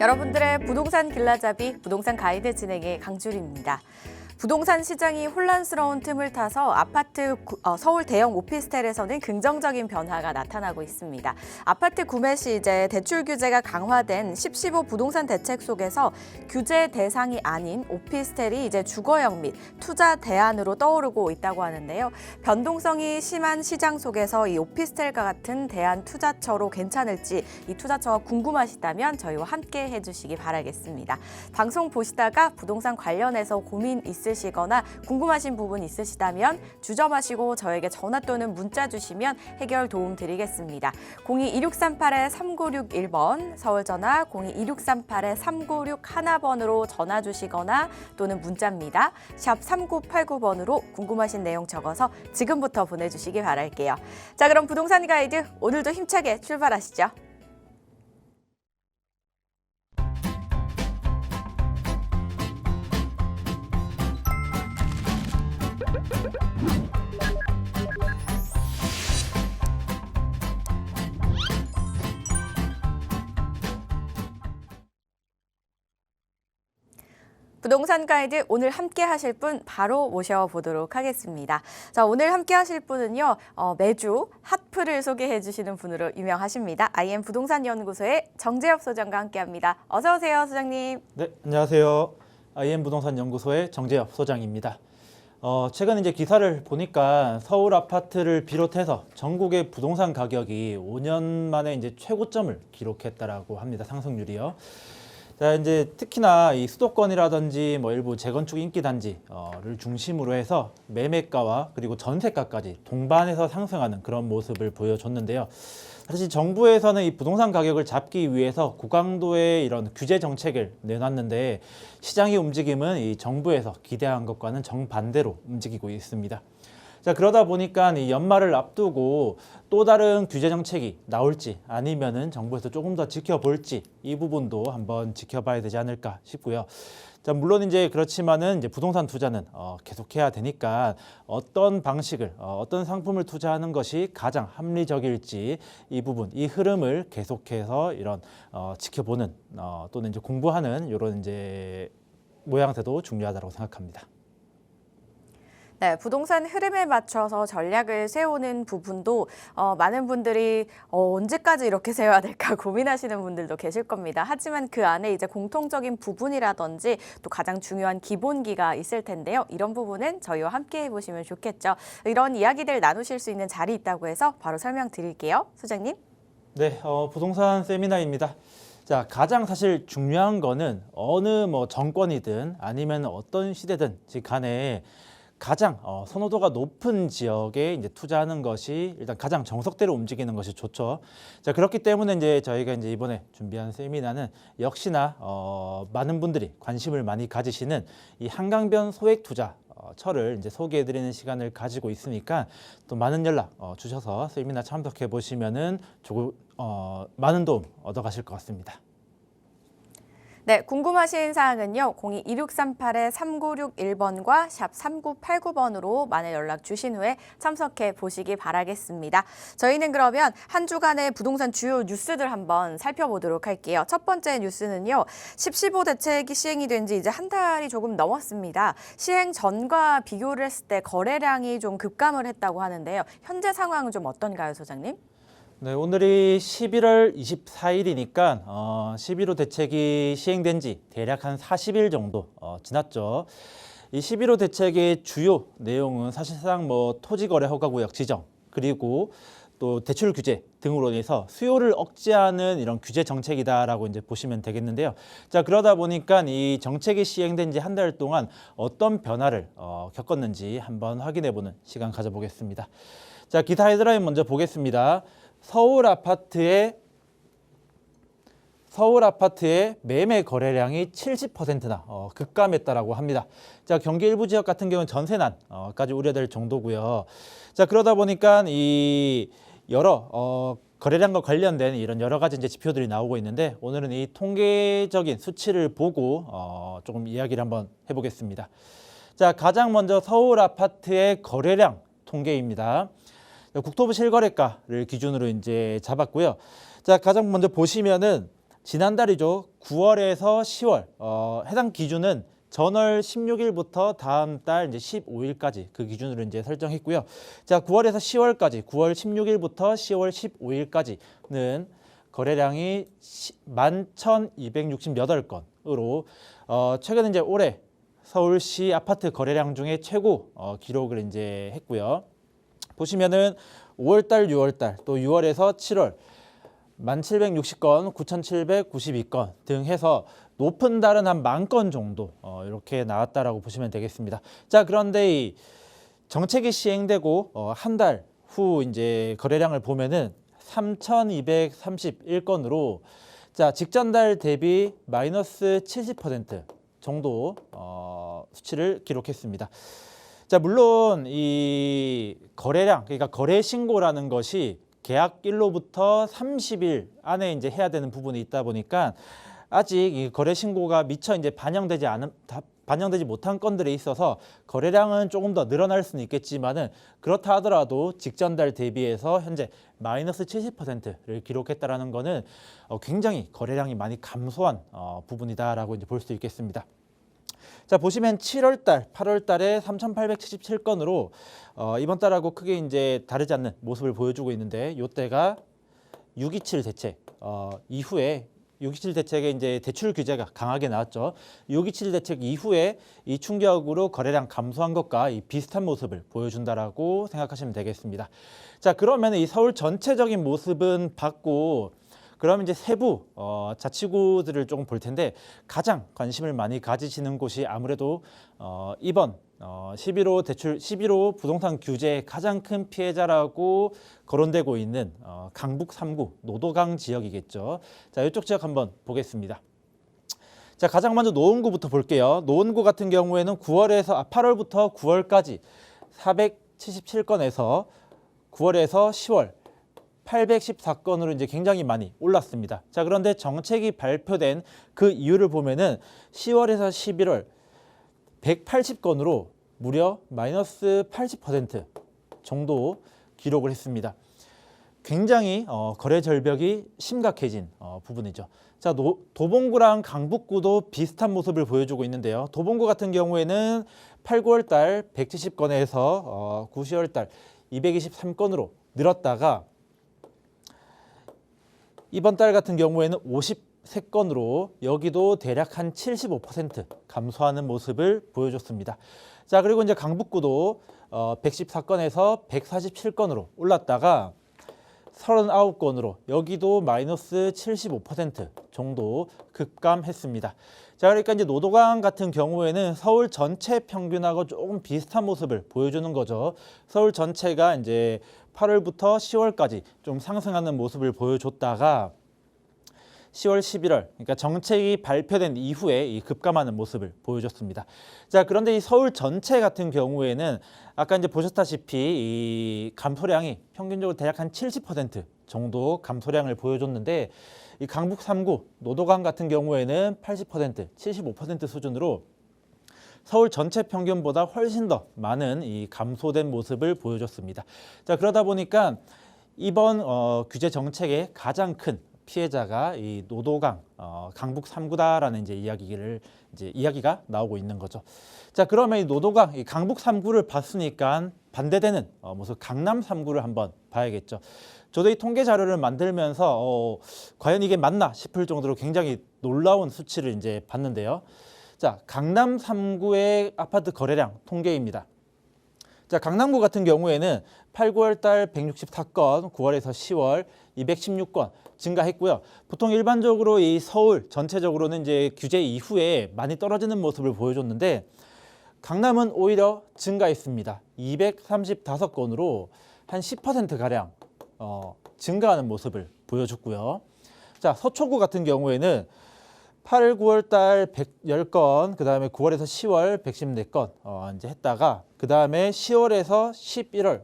여러분들의 부동산 길라잡이 부동산 가이드 진행의 강주리입니다. 부동산 시장이 혼란스러운 틈을 타서 서울 대형 오피스텔에서는 긍정적인 변화가 나타나고 있습니다. 아파트 구매 시 이제 대출 규제가 강화된 10.15 부동산 대책 속에서 규제 대상이 아닌 오피스텔이 이제 주거형 및 투자 대안으로 떠오르고 있다고 하는데요. 변동성이 심한 시장 속에서 이 오피스텔과 같은 대안 투자처로 괜찮을지 이 투자처가 궁금하시다면 저희와 함께 해주시기 바라겠습니다. 방송 보시다가 부동산 관련해서 고민 있으시거나 궁금하신 부분 있으시다면 주점하시고 저에게 전화 또는 문자 주시면 해결 도움 드리겠습니다. 02-2638-3961번 서울 전화 02-2638-3961번으로 전화 주시거나 또는 문자입니다. 샵 3989번으로 궁금하신 내용 적어서 지금부터 보내주시기 바랄게요. 자, 그럼 부동산 가이드 오늘도 힘차게 출발하시죠. 부동산 가이드 오늘 함께 하실 분 바로 모셔보도록 하겠습니다. 자, 오늘 함께 하실 분은요, 매주 핫플을 소개해 주시는 분으로 유명하십니다. IM 부동산 연구소의 정재엽 소장과 함께 합니다. 어서 오세요, 소장님. 네, 안녕하세요. IM 부동산 연구소의 정재엽 소장입니다. 최근 이제 기사를 보니까 서울 아파트를 비롯해서 전국의 부동산 가격이 5년 만에 이제 최고점을 기록했다라고 합니다. 상승률이요. 자, 이제 특히나 이 수도권이라든지 뭐 일부 재건축 인기 단지를 중심으로 해서 매매가와 그리고 전세가까지 동반해서 상승하는 그런 모습을 보여줬는데요. 사실 정부에서는 이 부동산 가격을 잡기 위해서 고강도의 이런 규제 정책을 내놨는데 시장의 움직임은 이 정부에서 기대한 것과는 정반대로 움직이고 있습니다. 자, 그러다 보니까 이 연말을 앞두고 또 다른 규제 정책이 나올지 아니면은 정부에서 조금 더 지켜볼지 이 부분도 한번 지켜봐야 되지 않을까 싶고요. 자, 물론 이제 그렇지만은 이제 부동산 투자는 계속해야 되니까 어떤 방식을 어떤 상품을 투자하는 것이 가장 합리적일지 이 부분 이 흐름을 계속해서 이런 지켜보는 또는 이제 공부하는 이런 이제 모양새도 중요하다고 생각합니다. 네, 부동산 흐름에 맞춰서 전략을 세우는 부분도 많은 분들이 언제까지 이렇게 세워야 될까 고민하시는 분들도 계실 겁니다. 하지만 그 안에 이제 공통적인 부분이라든지 또 가장 중요한 기본기가 있을 텐데요. 이런 부분은 저희와 함께 해보시면 좋겠죠. 이런 이야기들 나누실 수 있는 자리 있다고 해서 바로 설명드릴게요. 소장님. 네, 부동산 세미나입니다. 자, 가장 사실 중요한 거는 어느 뭐 정권이든 아니면 어떤 시대든 간에 가장 선호도가 높은 지역에 이제 투자하는 것이 일단 가장 정석대로 움직이는 것이 좋죠. 자, 그렇기 때문에 이제 저희가 이제 이번에 준비한 세미나는 역시나 많은 분들이 관심을 많이 가지시는 이 한강변 소액 투자처를 이제 소개해드리는 시간을 가지고 있으니까 또 많은 연락 주셔서 세미나 참석해 보시면은 조금 많은 도움 얻어가실 것 같습니다. 네, 궁금하신 사항은요. 02-2638-3961번과 샵 3989번으로 많은 연락 주신 후에 참석해 보시기 바라겠습니다. 저희는 그러면 한 주간의 부동산 주요 뉴스들 한번 살펴보도록 할게요. 첫 번째 뉴스는요. 10.15 대책이 시행이 된 지 이제 한 달이 조금 넘었습니다. 시행 전과 비교를 했을 때 거래량이 좀 급감을 했다고 하는데요. 현재 상황은 좀 어떤가요, 소장님? 네, 오늘이 11월 24일이니까 11호 대책이 시행된 지 대략 한 40일 정도 지났죠. 이 11호 대책의 주요 내용은 사실상 뭐 토지거래 허가구역 지정 그리고 또 대출 규제 등으로 인해서 수요를 억제하는 이런 규제 정책이다라고 이제 보시면 되겠는데요. 자, 그러다 보니까 이 정책이 시행된 지 한 달 동안 어떤 변화를 겪었는지 한번 확인해보는 시간 가져보겠습니다. 자, 기사 헤드라인 먼저 보겠습니다. 서울 아파트의 매매 거래량이 70%나 급감했다라고 합니다. 자, 경기 일부 지역 같은 경우는 전세난까지 우려될 정도고요. 자, 그러다 보니까 이 여러 거래량과 관련된 이런 여러 가지 이제 지표들이 나오고 있는데 오늘은 이 통계적인 수치를 보고 조금 이야기를 한번 해보겠습니다. 자, 가장 먼저 서울 아파트의 거래량 통계입니다. 국토부 실거래가를 기준으로 이제 잡았고요. 자, 가장 먼저 보시면은 지난달이죠. 9월에서 10월 해당 기준은 전월 16일부터 다음 달 이제 15일까지 그 기준으로 이제 설정했고요. 자, 9월에서 10월까지 9월 16일부터 10월 15일까지는 거래량이 11,268건으로 최근 이제 올해 서울시 아파트 거래량 중에 최고 기록을 이제 했고요. 보시면은 5월달, 6월달 또 6월에서 7월 1,760건, 9,792건 등 해서 높은 달은 한 10,000건 정도 이렇게 나왔다라고 보시면 되겠습니다. 자, 그런데 이 정책이 시행되고 한 달 후 이제 거래량을 보면은 3,231건으로 자, 직전 달 대비 마이너스 70% 정도 수치를 기록했습니다. 자, 물론 이 거래량, 그러니까 거래 신고라는 것이 계약일로부터 30일 안에 이제 해야 되는 부분이 있다 보니까 아직 이 거래 신고가 미처 이제 반영되지 못한 건들에 있어서 거래량은 조금 더 늘어날 수는 있겠지만은 그렇다 하더라도 직전 달 대비해서 현재 마이너스 70%를 기록했다라는 거는 굉장히 거래량이 많이 감소한 부분이다라고 이제 볼 수 있겠습니다. 자, 보시면 7월 달, 8월 달에 3,877건으로 이번 달하고 크게 이제 다르지 않는 모습을 보여주고 있는데 이때가 6.27 대책 이후에 6.27 대책에 이제 대출 규제가 강하게 나왔죠. 6.27 대책 이후에 이 충격으로 거래량 감소한 것과 이 비슷한 모습을 보여준다라고 생각하시면 되겠습니다. 자, 그러면 이 서울 전체적인 모습은 봤고 그럼 이제 세부 자치구들을 조금 볼 텐데 가장 관심을 많이 가지시는 곳이 아무래도 이번 11호 부동산 규제의 가장 큰 피해자라고 거론되고 있는 강북 3구 노도강 지역이겠죠. 자, 이쪽 지역 한번 보겠습니다. 자, 가장 먼저 노원구부터 볼게요. 노원구 같은 경우에는 8월부터 9월까지 477건에서 9월에서 10월 814건으로 이제 굉장히 많이 올랐습니다. 자, 그런데 정책이 발표된 그 이유를 보면은 10월에서 11월 180건으로 무려 마이너스 80% 정도 기록을 했습니다. 굉장히 거래 절벽이 심각해진 부분이죠. 자, 도봉구랑 강북구도 비슷한 모습을 보여주고 있는데요. 도봉구 같은 경우에는 8, 9월 달 170건에서 9, 10월 달 223건으로 늘었다가 이번 달 같은 경우에는 53건으로 여기도 대략 한 75% 감소하는 모습을 보여줬습니다. 자, 그리고 이제 강북구도 114건에서 147건으로 올랐다가 39건으로 여기도 마이너스 75% 정도 급감했습니다. 자, 그러니까 이제 노도강 같은 경우에는 서울 전체 평균하고 조금 비슷한 모습을 보여주는 거죠. 서울 전체가 이제 8월부터 10월까지 좀 상승하는 모습을 보여줬다가 10월, 11월, 그러니까 정책이 발표된 이후에 이 급감하는 모습을 보여줬습니다. 자, 그런데 이 서울 전체 같은 경우에는 아까 이제 보셨다시피 이 감소량이 평균적으로 대략 한 70% 정도 감소량을 보여줬는데 이 강북 3구, 노도강 같은 경우에는 80%, 75% 수준으로 서울 전체 평균보다 훨씬 더 많은 이 감소된 모습을 보여줬습니다. 자, 그러다 보니까 이번 규제 정책의 가장 큰 피해자가 이 노도강, 강북 3구다라는 이야기가 나오고 있는 거죠. 자, 그러면 이 노도강, 이 강북 3구를 봤으니까 반대되는 모습 강남 3구를 한번 봐야겠죠. 저도 이 통계 자료를 만들면서 과연 이게 맞나 싶을 정도로 굉장히 놀라운 수치를 이제 봤는데요. 자, 강남 3구의 아파트 거래량 통계입니다. 자, 강남구 같은 경우에는 8, 9월 달 164건, 9월에서 10월 216건 증가했고요. 보통 일반적으로 이 서울 전체적으로는 이제 규제 이후에 많이 떨어지는 모습을 보여줬는데 강남은 오히려 증가했습니다. 235건으로 한 10% 가량 증가하는 모습을 보여줬고요. 자, 서초구 같은 경우에는 8월, 9월 달 110건, 그 다음에 9월에서 10월 114건 이제 했다가 그 다음에 10월에서 11월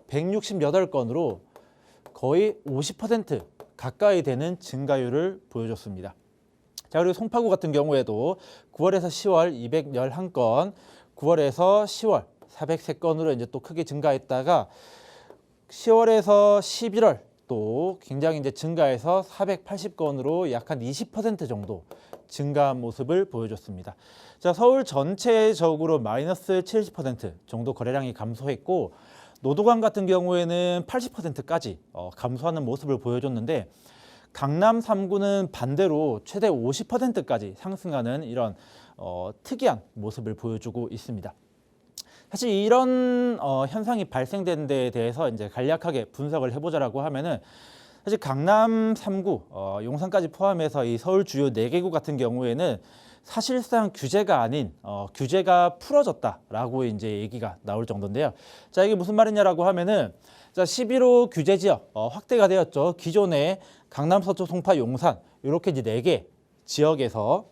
168건으로 거의 50% 가까이 되는 증가율을 보여줬습니다. 자, 그리고 송파구 같은 경우에도 9월에서 10월 211건, 9월에서 10월 403건으로 이제 또 크게 증가했다가 10월에서 11월 또 굉장히 이제 증가해서 480건으로 약 한 20% 정도 증가한 모습을 보여줬습니다. 자, 서울 전체적으로 마이너스 70% 정도 거래량이 감소했고 노도강 같은 경우에는 80%까지 감소하는 모습을 보여줬는데 강남 3구는 반대로 최대 50%까지 상승하는 이런 특이한 모습을 보여주고 있습니다. 사실 이런 현상이 발생된 데에 대해서 이제 간략하게 분석을 해보자라고 하면은 사실 강남 3구, 용산까지 포함해서 이 서울 주요 4개구 같은 경우에는 사실상 규제가 아닌 규제가 풀어졌다라고 이제 얘기가 나올 정도인데요. 자, 이게 무슨 말이냐라고 하면은 자, 11호 규제 지역 확대가 되었죠. 기존에 강남, 서초, 송파, 용산 이렇게 이제 4개 지역에서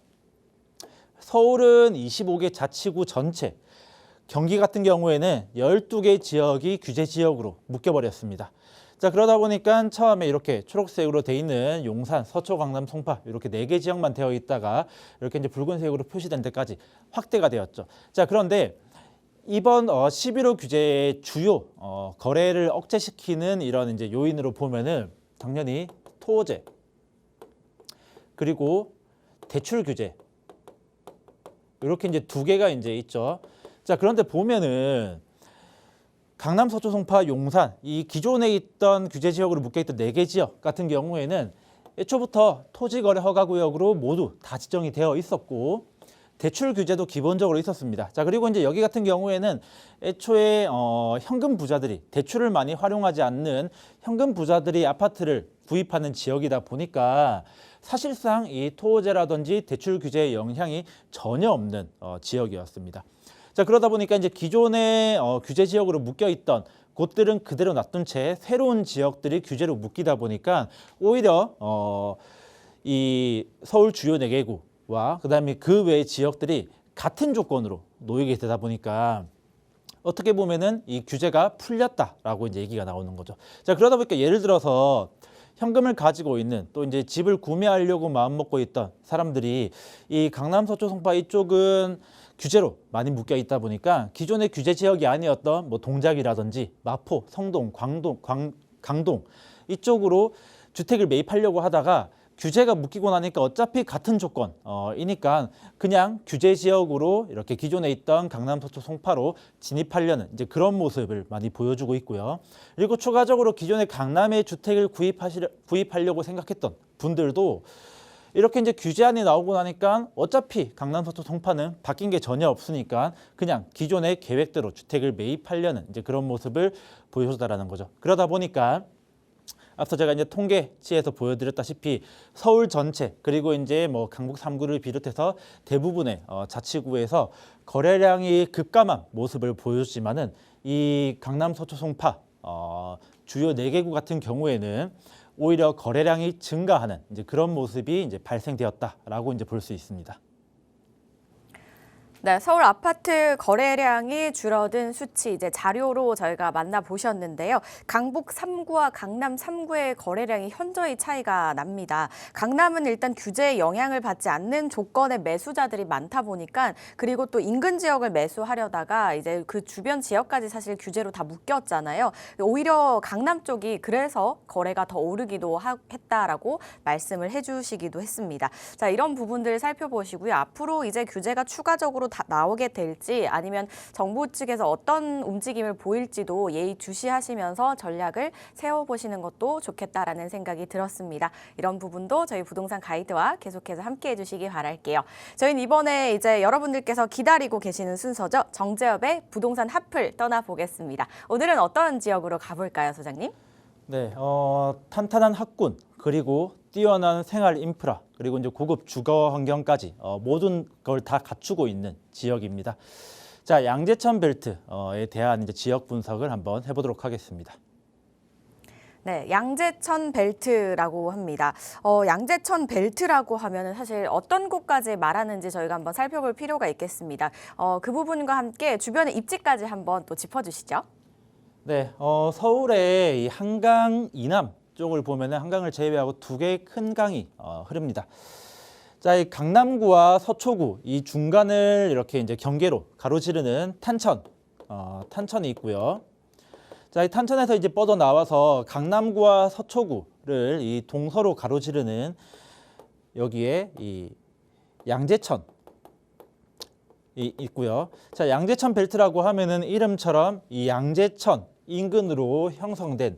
서울은 25개 자치구 전체, 경기 같은 경우에는 12개 지역이 규제 지역으로 묶여버렸습니다. 자, 그러다 보니까 처음에 이렇게 초록색으로 돼 있는 용산, 서초, 강남, 송파 이렇게 4개 지역만 되어 있다가 이렇게 이제 붉은색으로 표시된 데까지 확대가 되었죠. 자, 그런데 이번 11호 규제의 주요 거래를 억제시키는 이런 이제 요인으로 보면은 당연히 토호제 그리고 대출 규제 이렇게 이제 2개가 이제 있죠. 자, 그런데 보면은 강남, 서초, 송파, 용산 이 기존에 있던 규제 지역으로 묶여있던 4개 지역 같은 경우에는 애초부터 토지거래 허가구역으로 모두 다 지정이 되어 있었고 대출 규제도 기본적으로 있었습니다. 자, 그리고 이제 여기 같은 경우에는 애초에 현금 부자들이 대출을 많이 활용하지 않는 현금 부자들이 아파트를 구입하는 지역이다 보니까 사실상 이 토호제라든지 대출 규제의 영향이 전혀 없는 지역이었습니다. 자, 그러다 보니까 이제 기존의 규제 지역으로 묶여 있던 곳들은 그대로 놔둔 채 새로운 지역들이 규제로 묶이다 보니까 오히려 이 서울 주요 4개구와 그다음에 그 외의 지역들이 같은 조건으로 놓이게 되다 보니까 어떻게 보면은 이 규제가 풀렸다라고 이제 얘기가 나오는 거죠. 자, 그러다 보니까 예를 들어서 현금을 가지고 있는 또 이제 집을 구매하려고 마음먹고 있던 사람들이 이 강남, 서초, 송파 이쪽은 규제로 많이 묶여 있다 보니까 기존의 규제 지역이 아니었던 뭐 동작이라든지 마포, 성동, 강동 이쪽으로 주택을 매입하려고 하다가 규제가 묶이고 나니까 어차피 같은 조건이니까 그냥 규제 지역으로 이렇게 기존에 있던 강남, 서초, 송파로 진입하려는 이제 그런 모습을 많이 보여주고 있고요. 그리고 추가적으로 기존에 강남에 주택을 구입하려고 생각했던 분들도 이렇게 이제 규제안이 나오고 나니까 어차피 강남, 서초, 송파는 바뀐 게 전혀 없으니까 그냥 기존의 계획대로 주택을 매입하려는 이제 그런 모습을 보여줬다라는 거죠. 그러다 보니까 앞서 제가 이제 통계치에서 보여드렸다시피 서울 전체 그리고 이제 뭐 강북 3구를 비롯해서 대부분의 자치구에서 거래량이 급감한 모습을 보여주지만은 이 강남, 서초, 송파 주요 4개구 같은 경우에는 오히려 거래량이 증가하는 이제 그런 모습이 이제 발생되었다라고 이제 볼 수 있습니다. 네, 서울 아파트 거래량이 줄어든 수치 이제 자료로 저희가 만나보셨는데요. 강북 3구와 강남 3구의 거래량이 현저히 차이가 납니다. 강남은 일단 규제에 영향을 받지 않는 조건의 매수자들이 많다 보니까 그리고 또 인근 지역을 매수하려다가 이제 그 주변 지역까지 사실 규제로 다 묶였잖아요. 오히려 강남 쪽이 그래서 거래가 더 오르기도 했다라고 말씀을 해주시기도 했습니다. 자, 이런 부분들 살펴보시고요. 앞으로 이제 규제가 추가적으로 다 나오게 될지 아니면 정부 측에서 어떤 움직임을 보일지도 예의주시하시면서 전략을 세워보시는 것도 좋겠다라는 생각이 들었습니다. 이런 부분도 저희 부동산 가이드와 계속해서 함께해 주시기 바랄게요. 저희는 이번에 이제 여러분들께서 기다리고 계시는 순서죠. 정재엽의 부동산 핫플 떠나보겠습니다. 오늘은 어떤 지역으로 가볼까요, 소장님? 네, 탄탄한 학군 그리고 뛰어난 생활 인프라 그리고 이제 고급 주거 환경까지 모든 걸 다 갖추고 있는 지역입니다. 자, 양재천 벨트에 대한 이제 지역 분석을 한번 해보도록 하겠습니다. 네, 양재천 벨트라고 합니다. 양재천 벨트라고 하면은 사실 어떤 곳까지 말하는지 저희가 한번 살펴볼 필요가 있겠습니다. 그 부분과 함께 주변의 입지까지 한번 또 짚어주시죠. 네, 서울의 이 한강 이남 쪽을 보면은 한강을 제외하고 2개의 큰 강이 흐릅니다. 자, 이 강남구와 서초구 이 중간을 이렇게 이제 경계로 가로지르는 탄천이 있고요. 자, 이 탄천에서 이제 뻗어 나와서 강남구와 서초구를 이 동서로 가로지르는 여기에 이 양재천 이 있고요. 자, 양재천 벨트라고 하면은 이름처럼 이 양재천 인근으로 형성된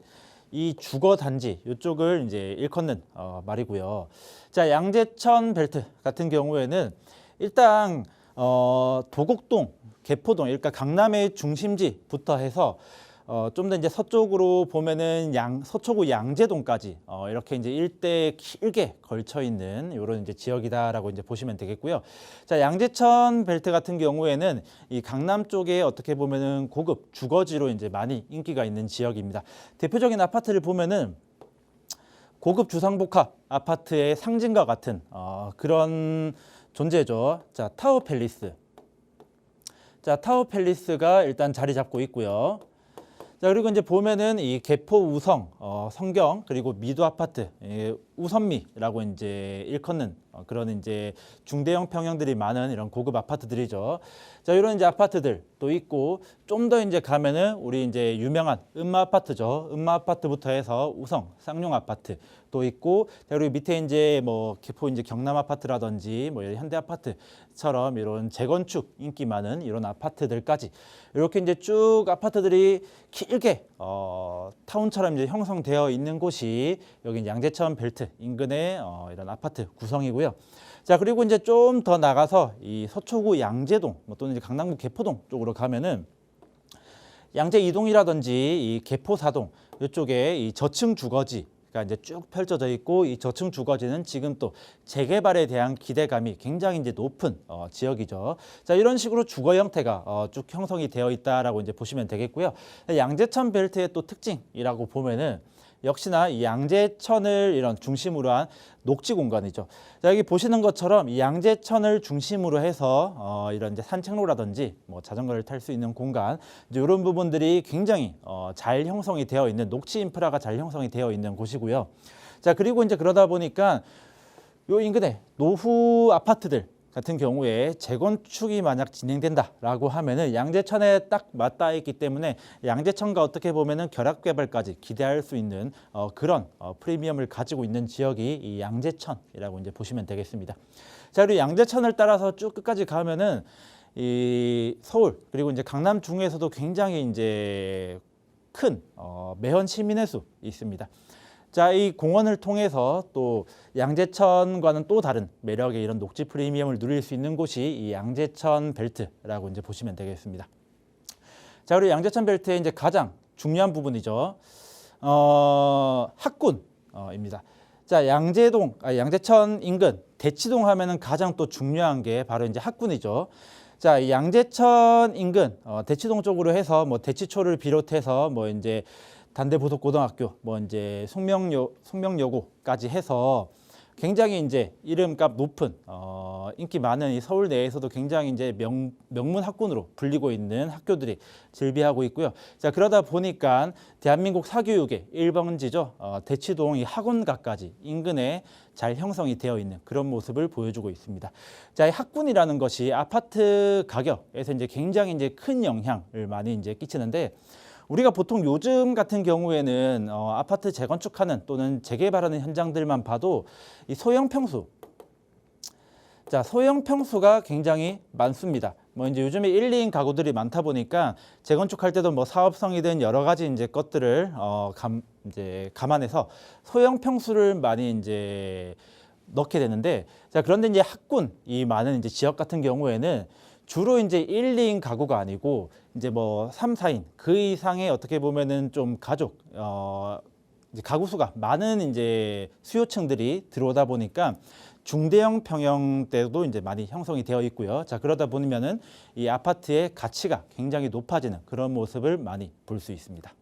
이 주거 단지 이쪽을 이제 일컫는 말이고요. 자, 양재천 벨트 같은 경우에는 일단 도곡동, 개포동, 그러니까 강남의 중심지부터 해서 좀 더 이제 서쪽으로 보면은 서초구 양재동까지 이렇게 이제 일대에 길게 걸쳐 있는 이런 이제 지역이다라고 이제 보시면 되겠고요. 자, 양재천 벨트 같은 경우에는 이 강남 쪽에 어떻게 보면은 고급 주거지로 이제 많이 인기가 있는 지역입니다. 대표적인 아파트를 보면은 고급 주상복합 아파트의 상징과 같은 그런 존재죠. 자, 타워팰리스. 자, 타워팰리스가 일단 자리 잡고 있고요. 자, 그리고 이제 보면은 이 개포 우성, 성경, 그리고 미도 아파트, 우선미라고 이제 일컫는 그런 이제 중대형 평형들이 많은 이런 고급 아파트들이죠. 자, 이런 이제 아파트들 또 있고 좀 더 이제 가면은 우리 이제 유명한 음마 아파트죠. 음마 아파트부터 해서 우성, 쌍용 아파트 또 있고, 자, 그리고 밑에 이제 뭐 개포 이제 경남 아파트라든지 뭐 현대 아파트처럼 이런 재건축 인기 많은 이런 아파트들까지 이렇게 이제 쭉 아파트들이 길게 타운처럼 이제 형성되어 있는 곳이 여기 양재천 벨트 인근의 이런 아파트 구성이고요. 자, 그리고 이제 좀 더 나가서 이 서초구 양재동 또는 이제 강남구 개포동 쪽으로 가면은 양재 2동이라든지 이 개포 4동 이쪽에 이 저층 주거지가 이제 쭉 펼쳐져 있고, 이 저층 주거지는 지금 또 재개발에 대한 기대감이 굉장히 이제 높은 지역이죠. 자, 이런 식으로 주거 형태가 쭉 형성이 되어 있다라고 이제 보시면 되겠고요. 양재천 벨트의 또 특징이라고 보면은 역시나 이 양재천을 이런 중심으로 한 녹지 공간이죠. 자, 여기 보시는 것처럼 이 양재천을 중심으로 해서 이런 이제 산책로라든지 뭐 자전거를 탈 수 있는 공간, 이제 이런 부분들이 굉장히 잘 형성이 되어 있는, 녹지 인프라가 잘 형성이 되어 있는 곳이고요. 자, 그리고 이제 그러다 보니까 요 인근에 노후 아파트들 같은 경우에 재건축이 만약 진행된다라고 하면은 양재천에 딱 맞닿아 있기 때문에 양재천과 어떻게 보면은 결합 개발까지 기대할 수 있는 그런 프리미엄을 가지고 있는 지역이 이 양재천이라고 이제 보시면 되겠습니다. 자, 그리고 양재천을 따라서 쭉 끝까지 가면은 이 서울 그리고 이제 강남 중에서도 굉장히 이제 큰 매연 시민의 수 있습니다. 자, 이 공원을 통해서 또 양재천과는 또 다른 매력의 이런 녹지 프리미엄을 누릴 수 있는 곳이 이 양재천 벨트라고 이제 보시면 되겠습니다. 자, 그리고 양재천 벨트의 이제 가장 중요한 부분이죠. 학군입니다. 자, 양재천 인근 대치동 하면은 가장 또 중요한 게 바로 이제 학군이죠. 자, 이 양재천 인근 대치동 쪽으로 해서 뭐 대치초를 비롯해서 뭐 이제 단대보석고등학교, 뭐 이제 숙명여고까지 해서 굉장히 이제 이름값 높은 인기 많은 이 서울 내에서도 굉장히 이제 명문 학군으로 불리고 있는 학교들이 즐비하고 있고요. 자, 그러다 보니까 대한민국 사교육의 1번지죠. 대치동 이 학원가까지 인근에 잘 형성이 되어 있는 그런 모습을 보여주고 있습니다. 자, 이 학군이라는 것이 아파트 가격에서 이제 굉장히 이제 큰 영향을 많이 이제 끼치는데, 우리가 보통 요즘 같은 경우에는 아파트 재건축하는 또는 재개발하는 현장들만 봐도 이 소형 평수, 자, 소형 평수가 굉장히 많습니다. 뭐 이제 요즘에 1, 2인 가구들이 많다 보니까 재건축할 때도 뭐 사업성이든 여러 가지 이제 것들을 이제 감안해서 소형 평수를 많이 이제 넣게 되는데, 자, 그런데 이제 학군 이 많은 이제 지역 같은 경우에는 주로 이제 1, 2인 가구가 아니고 이제 뭐 3, 4인 그 이상의 어떻게 보면은 좀 가족 이제 가구 수가 많은 이제 수요층들이 들어오다 보니까 중대형 평형대도 이제 많이 형성이 되어 있고요. 자, 그러다 보면은 이 아파트의 가치가 굉장히 높아지는 그런 모습을 많이 볼 수 있습니다.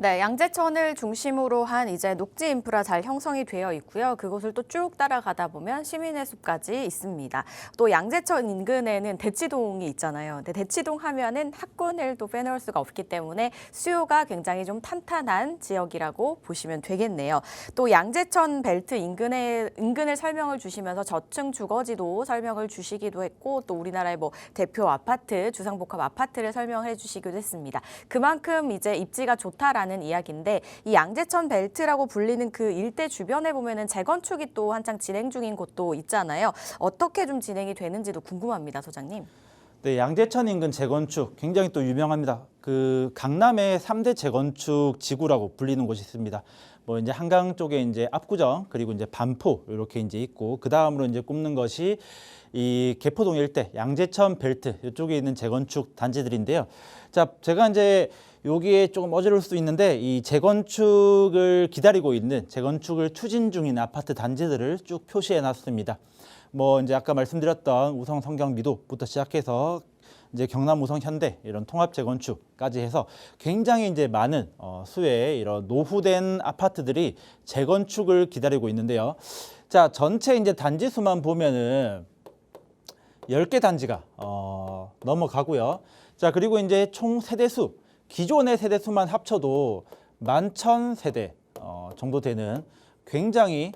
네, 양재천을 중심으로 한 이제 녹지 인프라 잘 형성이 되어 있고요. 그곳을 또 쭉 따라가다 보면 시민의 숲까지 있습니다. 또 양재천 인근에는 대치동이 있잖아요. 근데 대치동 하면은 학군을 또 빼놓을 수가 없기 때문에 수요가 굉장히 좀 탄탄한 지역이라고 보시면 되겠네요. 또 양재천 벨트 인근을 설명을 주시면서 저층 주거지도 설명을 주시기도 했고 또 우리나라의 뭐 대표 아파트, 주상복합 아파트를 설명해 주시기도 했습니다. 그만큼 이제 입지가 좋다라는 이야기인데 이 양재천 벨트라고 불리는 그 일대 주변에 보면은 재건축이 또 한창 진행 중인 곳도 있잖아요. 어떻게 좀 진행이 되는지도 궁금합니다, 소장님. 네, 양재천 인근 재건축 굉장히 또 유명합니다. 그 강남의 3대 재건축 지구라고 불리는 곳이 있습니다. 뭐 이제 한강 쪽에 이제 압구정 그리고 이제 반포 이렇게 이제 있고 그 다음으로 이제 꼽는 것이 이 개포동 일대 양재천 벨트 이쪽에 있는 재건축 단지들인데요. 자, 제가 이제 여기에 조금 어지러울 수 있는데 이 재건축을 기다리고 있는 재건축을 추진 중인 아파트 단지들을 쭉 표시해 놨습니다. 뭐 이제 아까 말씀드렸던 우성 성경 미도부터 시작해서 이제 경남 우성 현대 이런 통합 재건축까지 해서 굉장히 이제 많은 수의 이런 노후된 아파트들이 재건축을 기다리고 있는데요. 자, 전체 이제 단지 수만 보면은 10개 단지가 넘어가고요. 자, 그리고 이제 총 세대수 기존의 세대수만 합쳐도 11,000세대 정도 되는 굉장히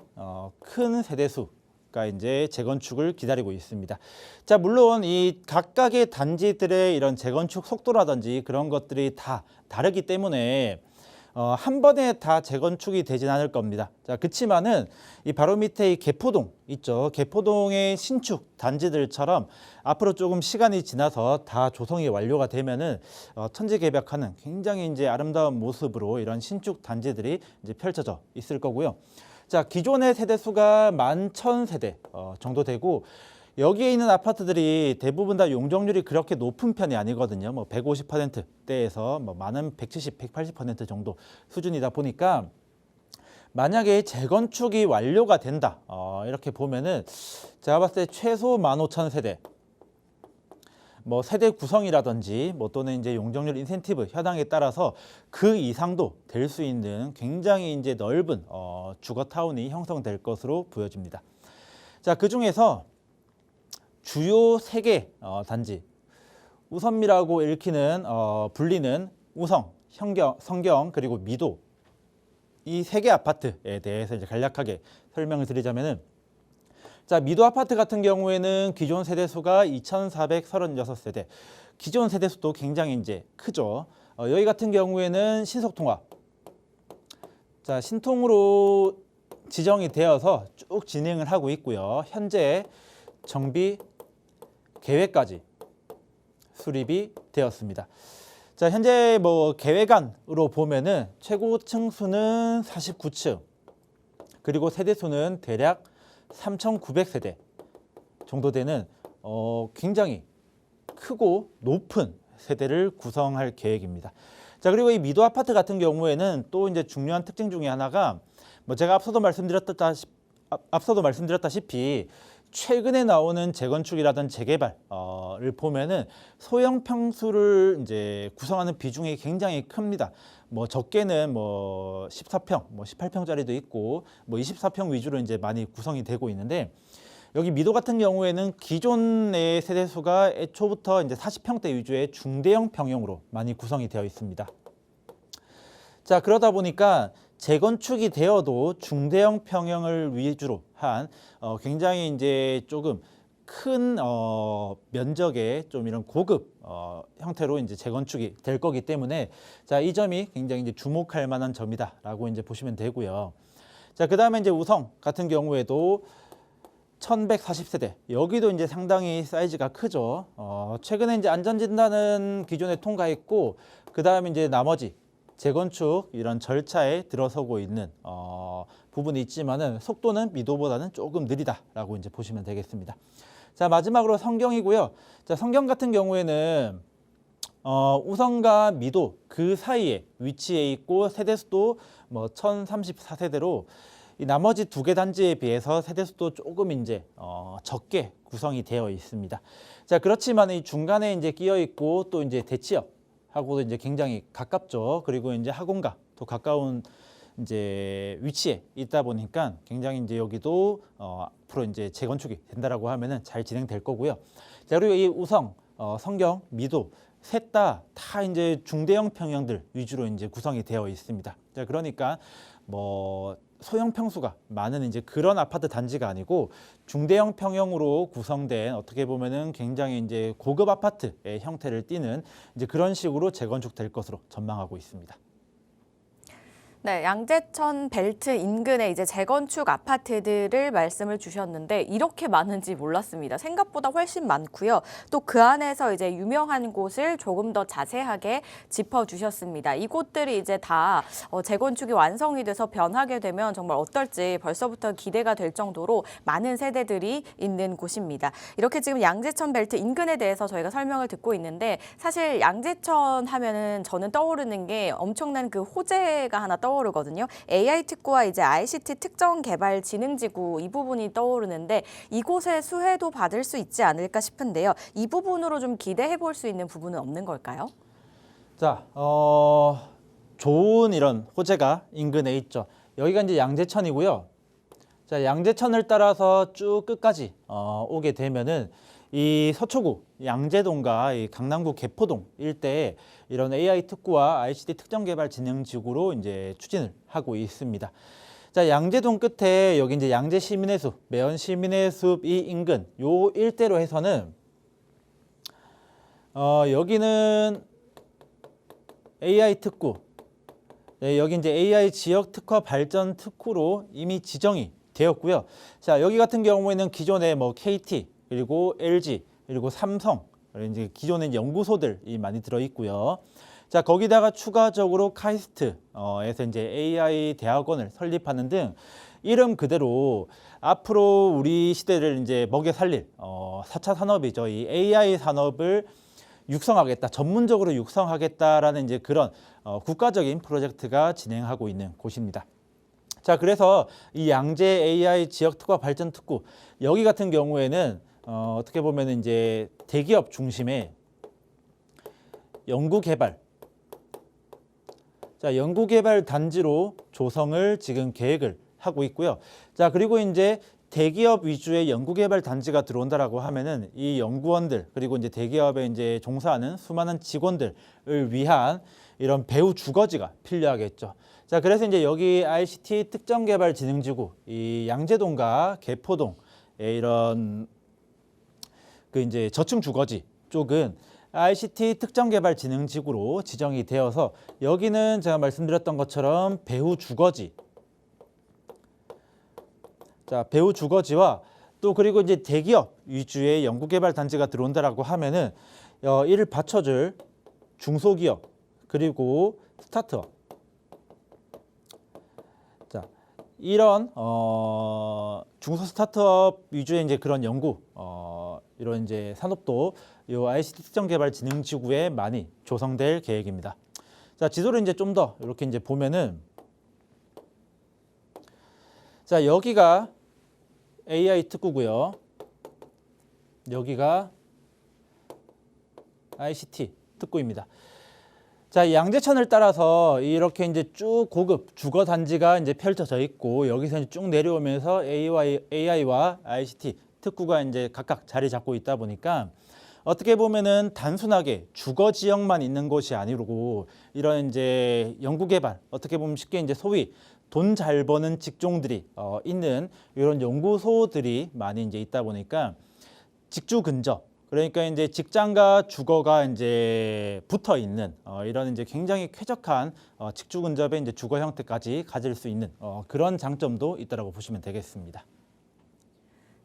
큰 세대수가 이제 재건축을 기다리고 있습니다. 자, 물론 이 각각의 단지들의 이런 재건축 속도라든지 그런 것들이 다 다르기 때문에 한 번에 다 재건축이 되진 않을 겁니다. 자, 그치만은 이 바로 밑에 이 개포동 있죠. 개포동의 신축 단지들처럼 앞으로 조금 시간이 지나서 다 조성이 완료가 되면은 천지개벽하는 굉장히 이제 아름다운 모습으로 이런 신축 단지들이 이제 펼쳐져 있을 거고요. 자, 기존의 세대수가 11,000세대 정도 되고 여기에 있는 아파트들이 대부분 다 용적률이 그렇게 높은 편이 아니거든요. 뭐 150%대에서 뭐 많은 170, 180% 정도 수준이다 보니까 만약에 재건축이 완료가 된다. 이렇게 보면은 제가 봤을 때 최소 15,000세대. 뭐 세대 구성이라든지 뭐 또는 이제 용적률 인센티브 현황에 따라서 그 이상도 될 수 있는 굉장히 이제 넓은 주거 타운이 형성될 것으로 보여집니다. 자, 그 중에서 주요 3개 단지 우선미라고 읽히는 불리는 우성, 성경 그리고 미도 이 3개 아파트에 대해서 이제 간략하게 설명을 드리자면은 자, 미도 아파트 같은 경우에는 기존 세대수가 2,436세대. 기존 세대수도 굉장히 이제 크죠. 여기 같은 경우에는 신속통합. 자, 신통으로 지정이 되어서 쭉 진행을 하고 있고요. 현재 정비 계획까지 수립이 되었습니다. 자, 현재 뭐 계획안으로 보면은 최고 층수는 49층, 그리고 세대수는 대략 3,900세대 정도 되는 굉장히 크고 높은 세대를 구성할 계획입니다. 자, 그리고 이 미도 아파트 같은 경우에는 또 이제 중요한 특징 중에 하나가 뭐 제가 앞서도 말씀드렸다시피 최근에 나오는 재건축이라든 재개발을 보면은 소형 평수를 이제 구성하는 비중이 굉장히 큽니다. 뭐 적게는 뭐 14평, 뭐 18평짜리도 있고 뭐 24평 위주로 이제 많이 구성이 되고 있는데 여기 미도 같은 경우에는 기존의 세대수가 애초부터 이제 40평대 위주의 중대형 평형으로 많이 구성이 되어 있습니다. 자, 그러다 보니까 재건축이 되어도 중대형 평형을 위주로 한 굉장히 이제 조금 큰 면적의 좀 이런 고급 형태로 이제 재건축이 될 거기 때문에 자, 이 점이 굉장히 이제 주목할 만한 점이다라고 이제 보시면 되고요. 자, 그다음에 이제 우성 같은 경우에도 1,140세대. 여기도 이제 상당히 사이즈가 크죠. 최근에 이제 안전진단은 기존에 통과했고 그다음에 이제 나머지 재건축 이런 절차에 들어서고 있는 부분이 있지만은 속도는 미도보다는 조금 느리다라고 이제 보시면 되겠습니다. 자, 마지막으로 성경이고요. 자, 성경 같은 경우에는 우성과 미도 그 사이에 위치해 있고 세대수도 뭐 1,034세대로 이 나머지 2개 단지에 비해서 세대수도 조금 이제 적게 구성이 되어 있습니다. 자, 그렇지만 이 중간에 이제 끼어 있고 또 이제 대치역 하고도 이제 굉장히 가깝죠. 그리고 이제 학원가 또 가까운 이제 위치에 있다 보니까 굉장히 이제 여기도 앞으로 이제 재건축이 된다라고 하면은 잘 진행될 거고요. 자, 그리고 이 우성, 성경, 미도 셋 다 이제 중대형 평형들 위주로 이제 구성이 되어 있습니다. 자, 그러니까 뭐 소형 평수가 많은 이제 그런 아파트 단지가 아니고 중대형 평형으로 구성된 어떻게 보면은 굉장히 이제 고급 아파트의 형태를 띠는 이제 그런 식으로 재건축될 것으로 전망하고 있습니다. 네, 양재천 벨트 인근에 이제 재건축 아파트들을 말씀을 주셨는데 이렇게 많은지 몰랐습니다. 생각보다 훨씬 많고요. 또 그 안에서 이제 유명한 곳을 조금 더 자세하게 짚어주셨습니다. 이곳들이 이제 다 재건축이 완성이 돼서 변하게 되면 정말 어떨지 벌써부터 기대가 될 정도로 많은 세대들이 있는 곳입니다. 이렇게 지금 양재천 벨트 인근에 대해서 저희가 설명을 듣고 있는데 사실 양재천 하면은 저는 떠오르는 게 엄청난 그 호재가 하나 떠오르거든요. AI 특구와 이제 ICT 특정 개발 진흥지구 이 부분이 떠오르는데 이곳에 수혜도 받을 수 있지 않을까 싶은데요. 이 부분으로 좀 기대해 볼 수 있는 부분은 없는 걸까요? 자, 좋은 이런 호재가 인근에 있죠. 여기가 이제 양재천이고요. 자, 양재천을 따라서 쭉 끝까지 오게 되면은 이 서초구 양재동과 이 강남구 개포동 일대에 이런 AI 특구와 ICT 특정개발진흥지구로 이제 추진을 하고 있습니다. 자, 양재동 끝에 여기 이제 양재 시민의 숲, 매연 시민의 숲 이 인근 요 일대로 해서는 여기는 AI 특구, 네, 여기 이제 AI 지역 특화 발전 특구로 이미 지정이 되었고요. 자, 여기 같은 경우에는 기존에 뭐 KT 그리고 LG 그리고 삼성 이제 기존의 연구소들이 많이 들어 있고요. 자, 거기다가 추가적으로 카이스트에서 이제 AI 대학원을 설립하는 등 이름 그대로 앞으로 우리 시대를 이제 먹여 살릴 4차 산업이죠. 이 AI 산업을 육성하겠다, 전문적으로 육성하겠다라는 이제 그런 국가적인 프로젝트가 진행하고 있는 곳입니다. 자, 그래서 이 양재 AI 지역 특화 발전 특구 여기 같은 경우에는 어떻게 보면 이제 대기업 중심의 연구개발, 자, 연구개발 단지로 조성을 지금 계획을 하고 있고요. 자, 그리고 이제 대기업 위주의 연구개발 단지가 들어온다라고 하면은 이 연구원들 그리고 이제 대기업에 이제 종사하는 수많은 직원들을 위한 이런 배후 주거지가 필요하겠죠. 자, 그래서 이제 여기 ICT 특정개발진흥지구 이 양재동과 개포동의 이런 그 이제 저층 주거지 쪽은 ICT 특정개발진흥지구로 지정이 되어서 여기는 제가 말씀드렸던 것처럼 배후 주거지, 자, 배후 주거지와 또 그리고 이제 대기업 위주의 연구개발 단지가 들어온다라고 하면은 이를 받쳐줄 중소기업 그리고 스타트업, 자, 이런 중소 스타트업 위주의 이제 그런 연구 이런 이제 산업도 이 ICT 특정개발진흥지구에 많이 조성될 계획입니다. 자, 지도를 이제 좀 더 이렇게 이제 보면은 자, 여기가 AI 특구고요. 여기가 ICT 특구입니다. 자, 양재천을 따라서 이렇게 이제 쭉 고급 주거 단지가 이제 펼쳐져 있고 여기서 이제 쭉 내려오면서 AI와 ICT 특구가 이제 각각 자리 잡고 있다 보니까 어떻게 보면은 단순하게 주거 지역만 있는 곳이 아니고 이런 이제 연구 개발 어떻게 보면 쉽게 이제 소위 돈 잘 버는 직종들이 있는 이런 연구소들이 많이 이제 있다 보니까 직주 근접, 그러니까 이제 직장과 주거가 이제 붙어 있는 이런 이제 굉장히 쾌적한 직주 근접의 이제 주거 형태까지 가질 수 있는 그런 장점도 있다라고 보시면 되겠습니다.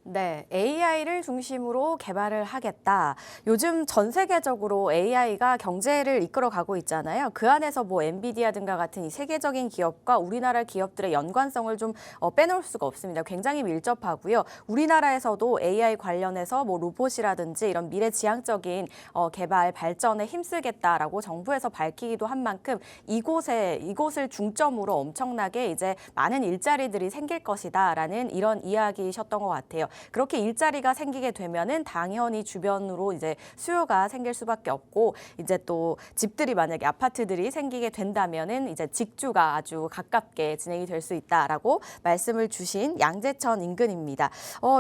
네, AI를 중심으로 개발을 하겠다. 요즘 전 세계적으로 AI가 경제를 이끌어가고 있잖아요. 그 안에서 뭐 엔비디아 등과 같은 이 세계적인 기업과 우리나라 기업들의 연관성을 좀 빼놓을 수가 없습니다. 굉장히 밀접하고요. 우리나라에서도 AI 관련해서 뭐 로봇이라든지 이런 미래지향적인 개발 발전에 힘쓰겠다라고 정부에서 밝히기도 한 만큼 이곳을 중점으로 엄청나게 이제 많은 일자리들이 생길 것이다라는 이런 이야기셨던 것 같아요. 그렇게 일자리가 생기게 되면은 당연히 주변으로 이제 수요가 생길 수밖에 없고 이제 또 집들이 만약에 아파트들이 생기게 된다면은 이제 직주가 아주 가깝게 진행이 될 수 있다라고 말씀을 주신 양재천 인근입니다.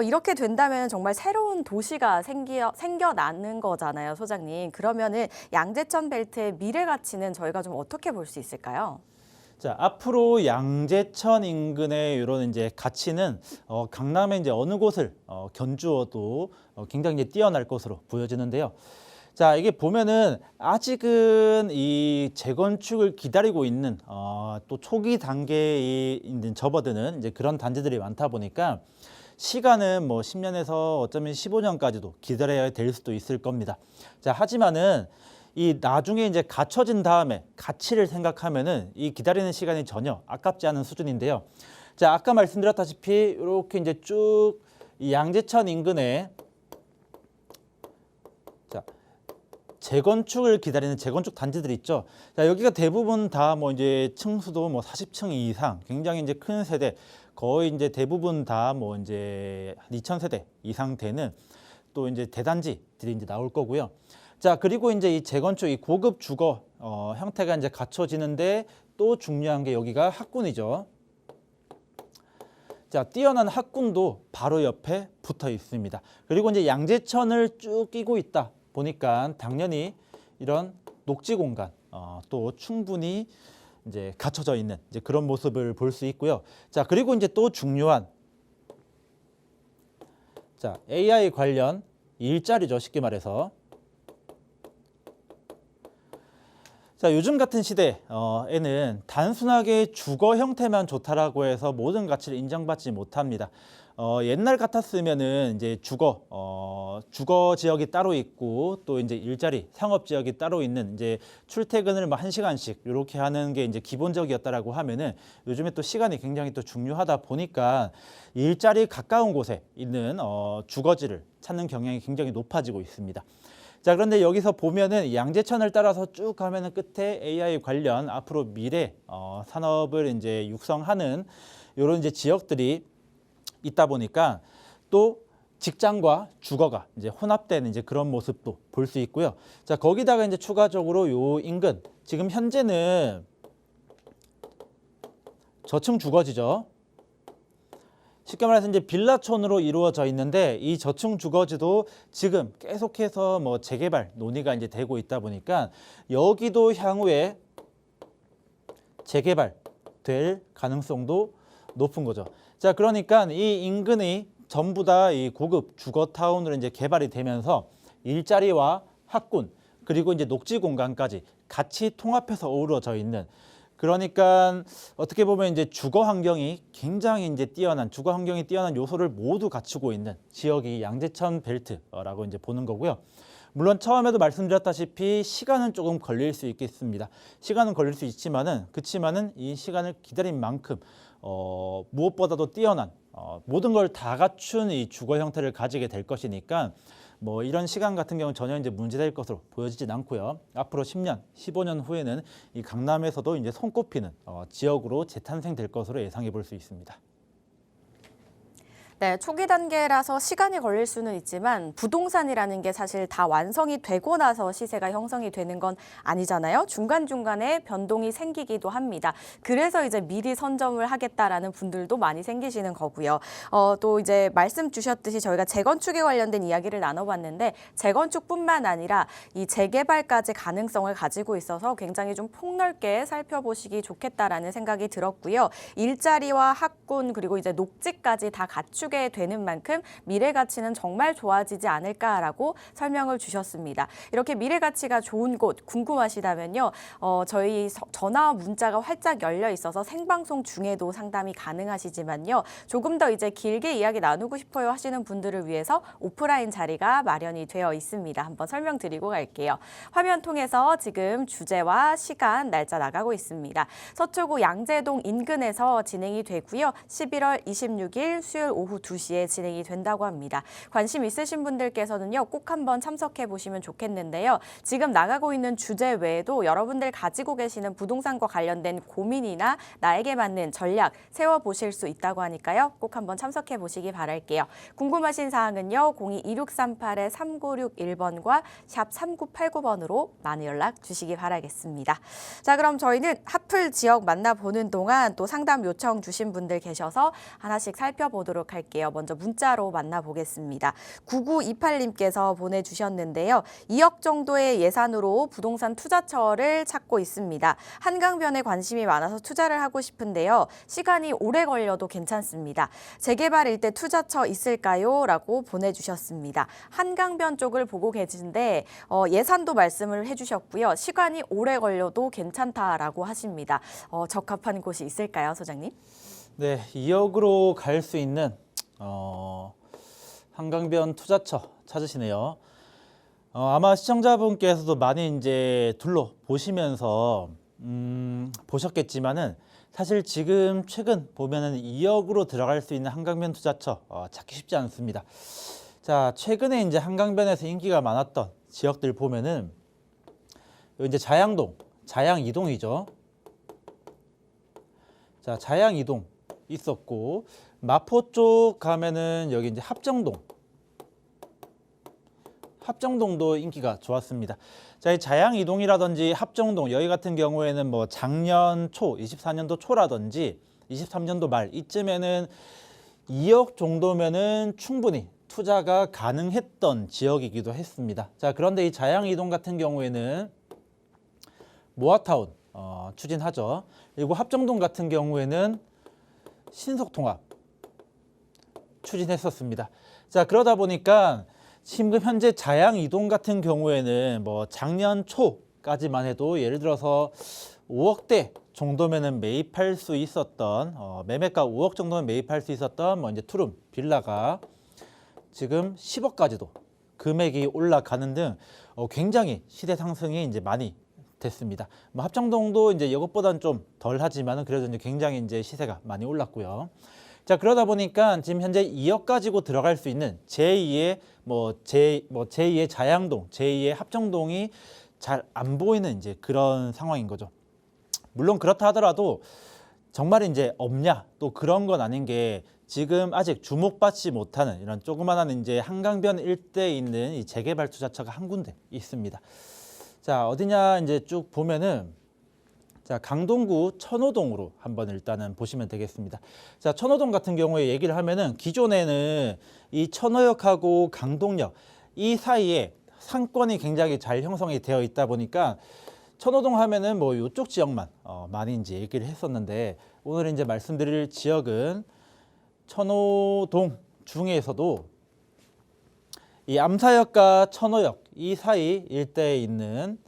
이렇게 된다면 정말 새로운 도시가 생겨나는 거잖아요, 소장님. 그러면은 양재천 벨트의 미래 가치는 저희가 좀 어떻게 볼 수 있을까요? 자, 앞으로 양재천 인근의 이런 이제 가치는 강남의 이제 어느 곳을 견주어도 굉장히 이제 뛰어날 것으로 보여지는데요. 자, 이게 보면은 아직은 이 재건축을 기다리고 있는 또 초기 단계에 있는 접어드는 이제 그런 단지들이 많다 보니까 시간은 뭐 10년에서 어쩌면 15년까지도 기다려야 될 수도 있을 겁니다. 자, 하지만은 이 나중에 이제 갖춰진 다음에 가치를 생각하면은 이 기다리는 시간이 전혀 아깝지 않은 수준인데요. 자, 아까 말씀드렸다시피 이렇게 이제 쭉 이 양재천 인근에 자, 재건축을 기다리는 재건축 단지들이 있죠. 자, 여기가 대부분 다 뭐 이제 층수도 뭐 40층 이상, 굉장히 이제 큰 세대, 거의 이제 대부분 다 뭐 이제 2,000세대 이상 되는 또 이제 대단지들이 이제 나올 거고요. 자, 그리고 이제 이 재건축, 이 고급 주거 형태가 이제 갖춰지는데 또 중요한 게 여기가 학군이죠. 자, 뛰어난 학군도 바로 옆에 붙어 있습니다. 그리고 이제 양재천을 쭉 끼고 있다 보니까 당연히 이런 녹지 공간 또 충분히 이제 갖춰져 있는 이제 그런 모습을 볼 수 있고요. 자, 그리고 이제 또 중요한 자, AI 관련 일자리죠. 쉽게 말해서. 자, 요즘 같은 시대에는 단순하게 주거 형태만 좋다라고 해서 모든 가치를 인정받지 못합니다. 옛날 같았으면은 이제 주거 지역이 따로 있고 또 이제 일자리 상업 지역이 따로 있는 이제 출퇴근을 뭐 1시간씩 이렇게 하는 게 이제 기본적이었다라고 하면은 요즘에 또 시간이 굉장히 또 중요하다 보니까 일자리 가까운 곳에 있는 주거지를 찾는 경향이 굉장히 높아지고 있습니다. 자, 그런데 여기서 보면은 양재천을 따라서 쭉 가면은 끝에 AI 관련 앞으로 미래 산업을 이제 육성하는 이런 이제 지역들이 있다 보니까 또 직장과 주거가 이제 혼합되는 이제 그런 모습도 볼 수 있고요. 자, 거기다가 이제 추가적으로 요 인근 지금 현재는 저층 주거지죠. 쉽게 말해서 이제 빌라촌으로 이루어져 있는데 이 저층 주거지도 지금 계속해서 뭐 재개발 논의가 이제 되고 있다 보니까 여기도 향후에 재개발될 가능성도 높은 거죠. 자, 그러니까 이 인근이 전부 다 이 고급 주거 타운으로 이제 개발이 되면서 일자리와 학군 그리고 이제 녹지 공간까지 같이 통합해서 어우러져 있는 그러니까 어떻게 보면 이제 주거 환경이 뛰어난 요소를 모두 갖추고 있는 지역이 양재천 벨트라고 이제 보는 거고요. 물론 처음에도 말씀드렸다시피 시간은 조금 걸릴 수 있겠습니다. 시간은 걸릴 수 있지만은 그치만은 이 시간을 기다린 만큼 무엇보다도 뛰어난 모든 걸 다 갖춘 이 주거 형태를 가지게 될 것이니까 뭐 이런 시간 같은 경우는 전혀 이제 문제될 것으로 보여지진 않고요. 앞으로 10년, 15년 후에는 이 강남에서도 이제 손꼽히는 지역으로 재탄생될 것으로 예상해 볼 수 있습니다. 네, 초기 단계라서 시간이 걸릴 수는 있지만 부동산이라는 게 사실 다 완성이 되고 나서 시세가 형성이 되는 건 아니잖아요. 중간중간에 변동이 생기기도 합니다. 그래서 이제 미리 선점을 하겠다라는 분들도 많이 생기시는 거고요. 또 이제 말씀 주셨듯이 저희가 재건축에 관련된 이야기를 나눠봤는데 재건축뿐만 아니라 이 재개발까지 가능성을 가지고 있어서 굉장히 좀 폭넓게 살펴보시기 좋겠다라는 생각이 들었고요. 일자리와 학군 그리고 이제 녹지까지 다 갖추게 되는 만큼 미래 가치는 정말 좋아지지 않을까라고 설명을 주셨습니다. 이렇게 미래 가치가 좋은 곳 궁금하시다면요. 저희 전화 문자가 활짝 열려 있어서 생방송 중에도 상담이 가능하시지만요. 조금 더 이제 길게 이야기 나누고 싶어요 하시는 분들을 위해서 오프라인 자리가 마련이 되어 있습니다. 한번 설명드리고 갈게요. 화면 통해서 지금 주제와 시간, 날짜 나가고 있습니다. 서초구 양재동 인근에서 진행이 되고요. 11월 26일 수요일 오후 2시에 진행이 된다고 합니다. 관심 있으신 분들께서는요, 꼭 한번 참석해 보시면 좋겠는데요. 지금 나가고 있는 주제 외에도 여러분들 가지고 계시는 부동산과 관련된 고민이나 나에게 맞는 전략 세워보실 수 있다고 하니까요. 꼭 한번 참석해 보시기 바랄게요. 궁금하신 사항은요, 02-2638-3961번과 샵 3989번으로 많은 연락 주시기 바라겠습니다. 자, 그럼 저희는 핫플 지역 만나보는 동안 또 상담 요청 주신 분들 계셔서 하나씩 살펴보도록 할게요. 먼저 문자로 만나보겠습니다. 9928님께서 보내주셨는데요. 2억 정도의 예산으로 부동산 투자처를 찾고 있습니다. 한강변에 관심이 많아서 투자를 하고 싶은데요. 시간이 오래 걸려도 괜찮습니다. 재개발 일대 투자처 있을까요? 라고 보내주셨습니다. 한강변 쪽을 보고 계신데 예산도 말씀을 해주셨고요. 시간이 오래 걸려도 괜찮다라고 하십니다. 적합한 곳이 있을까요, 소장님? 네, 2억으로 갈 수 있는 한강변 투자처 찾으시네요. 아마 시청자분께서도 많이 이제 둘러보시면서 보셨겠지만은 사실 지금 최근 보면은 2억으로 들어갈 수 있는 한강변 투자처 찾기 쉽지 않습니다. 자, 최근에 이제 한강변에서 인기가 많았던 지역들 보면은 이제 자양동, 자양이동이죠. 자, 자양이동 있었고, 마포 쪽 가면은 여기 이제 합정동도 인기가 좋았습니다. 자, 이 자양이동이라든지 합정동 여기 같은 경우에는 뭐 작년 초, 24년도 초라든지 23년도 말 이쯤에는 2억 정도면은 충분히 투자가 가능했던 지역이기도 했습니다. 자, 그런데 이 자양이동 같은 경우에는 모아타운 추진하죠. 그리고 합정동 같은 경우에는 신속통합 추진했었습니다. 자, 그러다 보니까 지금 현재 자양이동 같은 경우에는 뭐 작년 초까지만 해도 예를 들어서 5억대 정도면은 매입할 수 있었던 매매가 5억 정도면 매입할 수 있었던 뭐 이제 투룸 빌라가 지금 10억까지도 금액이 올라가는 등 굉장히 시대 상승이 이제 많이 됐습니다. 뭐 합정동도 이제 이것보다는 좀 덜하지만은 그래도 이제 굉장히 이제 시세가 많이 올랐고요. 자, 그러다 보니까 지금 현재 2억 가지고 들어갈 수 있는 제2의 제2의 자양동, 제2의 합정동이 잘 안 보이는 이제 그런 상황인 거죠. 물론 그렇다 하더라도 정말 이제 없냐 또 그런 건 아닌 게 지금 아직 주목받지 못하는 이런 조그마한 이제 한강변 일대에 있는 이 재개발 투자처가 한 군데 있습니다. 자, 어디냐 이제 쭉 보면은 자, 강동구 천호동으로 한번 일단은 보시면 되겠습니다. 자, 천호동 같은 경우에 얘기를 하면은 기존에는 이 천호역하고 강동역 이 사이에 상권이 굉장히 잘 형성이 되어 있다 보니까 천호동 하면은 뭐 이쪽 지역만 많이 이제 얘기를 했었는데 오늘 이제 말씀드릴 지역은 천호동 중에서도 이 암사역과 천호역 이 사이 일대에 있는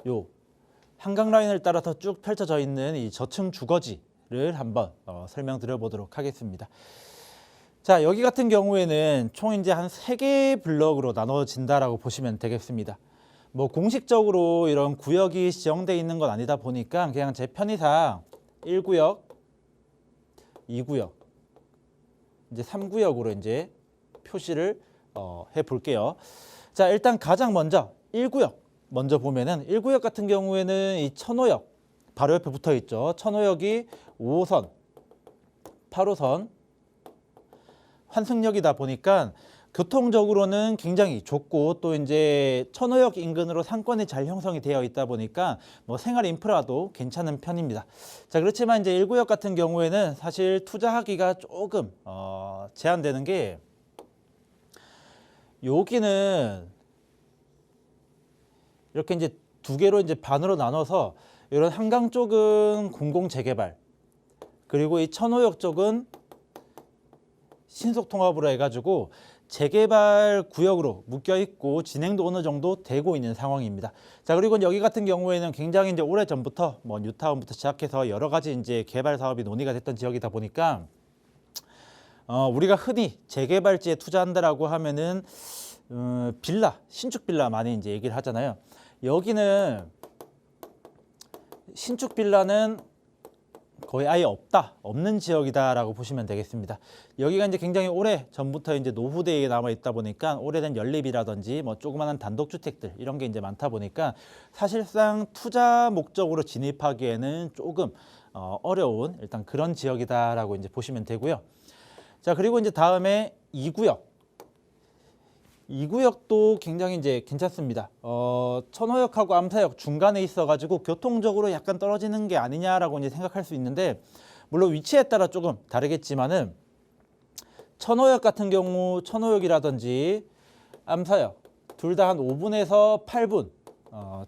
요 한강 라인을 따라서 쭉 펼쳐져 있는 이 저층 주거지를 한번 설명드려 보도록 하겠습니다. 자, 여기 같은 경우에는 총 이제 한 3개 블럭으로 나눠진다라고 보시면 되겠습니다. 뭐 공식적으로 이런 구역이 지정되어 있는 건 아니다 보니까 그냥 제 편의상 1구역, 2구역, 이제 3구역으로 이제 표시를 해 볼게요. 자, 일단 가장 먼저 1구역 먼저 보면은 1구역 같은 경우에는 이 천호역 바로 옆에 붙어 있죠. 천호역이 5호선, 8호선 환승역이다 보니까 교통적으로는 굉장히 좁고 또 이제 천호역 인근으로 상권이 잘 형성이 되어 있다 보니까 뭐 생활 인프라도 괜찮은 편입니다. 자, 그렇지만 이제 1구역 같은 경우에는 사실 투자하기가 조금 제한되는 게 여기는 이렇게 이제 두 개로 이제 반으로 나눠서 이런 한강 쪽은 공공 재개발 그리고 이 천호역 쪽은 신속 통합으로 해가지고 재개발 구역으로 묶여 있고 진행도 어느 정도 되고 있는 상황입니다. 자, 그리고 여기 같은 경우에는 굉장히 이제 오래 전부터 뭐 뉴타운부터 시작해서 여러 가지 이제 개발 사업이 논의가 됐던 지역이다 보니까 우리가 흔히 재개발지에 투자한다라고 하면은 빌라, 신축 빌라 많이 이제 얘기를 하잖아요. 여기는 신축 빌라는 거의 아예 없는 지역이다라고 보시면 되겠습니다. 여기가 이제 굉장히 오래 전부터 이제 노후대에 남아 있다 보니까 오래된 연립이라든지 뭐 조그마한 단독주택들 이런 게 이제 많다 보니까 사실상 투자 목적으로 진입하기에는 조금 어려운 일단 그런 지역이다라고 이제 보시면 되고요. 자, 그리고 이제 다음에 2구역. 2구역도 굉장히 이제 괜찮습니다. 천호역하고 암사역 중간에 있어가지고 교통적으로 약간 떨어지는 게 아니냐라고 이제 생각할 수 있는데, 물론 위치에 따라 조금 다르겠지만은 천호역 같은 경우 천호역이라든지 암사역 둘 다 한 5분에서 8분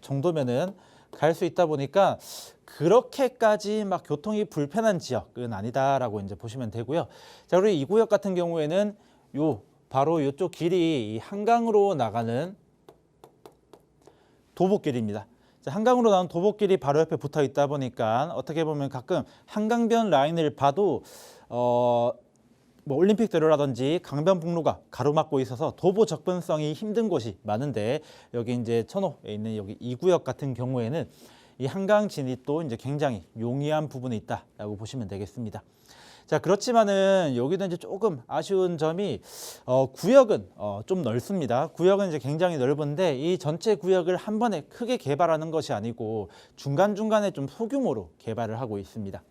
정도면은 갈 수 있다 보니까 그렇게까지 막 교통이 불편한 지역은 아니다라고 이제 보시면 되고요. 자, 그리고 2구역 같은 경우에는 바로 이쪽 길이 이 한강으로 나가는 도보길입니다. 자, 한강으로 나온 도보길이 바로 옆에 붙어 있다 보니까 어떻게 보면 가끔 한강변 라인을 봐도 뭐 올림픽대로라든지 강변북로가 가로막고 있어서 도보 접근성이 힘든 곳이 많은데, 여기 이제 천호에 있는 여기 2구역 같은 경우에는 이 한강 진입도 이제 굉장히 용이한 부분이 있다라고 보시면 되겠습니다. 자, 그렇지만은 여기도 이제 조금 아쉬운 점이 구역은 좀 넓습니다. 구역은 이제 굉장히 넓은데 이 전체 구역을 한 번에 크게 개발하는 것이 아니고 중간중간에 좀 소규모로 개발을 하고 있습니다.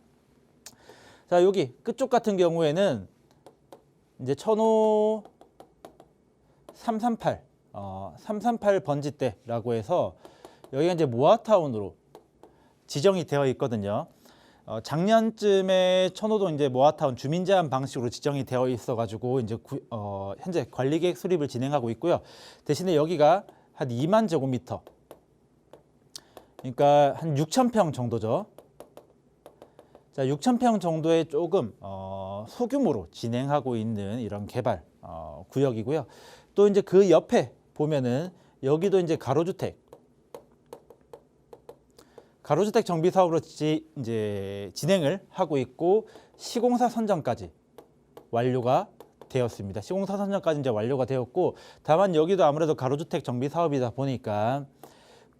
자, 여기 끝쪽 같은 경우에는 이제 천호 338 번지대라고 해서 여기가 이제 모아타운으로 지정이 되어 있거든요. 작년쯤에 천호도 이제 모아타운 주민 제한 방식으로 지정이 되어 있어가지고 이제 현재 관리계획 수립을 진행하고 있고요. 대신에 여기가 한 2만 제곱미터, 그러니까 한 6,000평 정도죠. 자, 6,000평 정도의 조금 소규모로 진행하고 있는 이런 개발 구역이고요. 또 이제 그 옆에 보면은 여기도 이제 가로주택 정비 사업으로 이제 진행을 하고 있고 시공사 선정까지 완료가 되었습니다. 시공사 선정까지 이제 완료가 되었고, 다만 여기도 아무래도 가로주택 정비 사업이다 보니까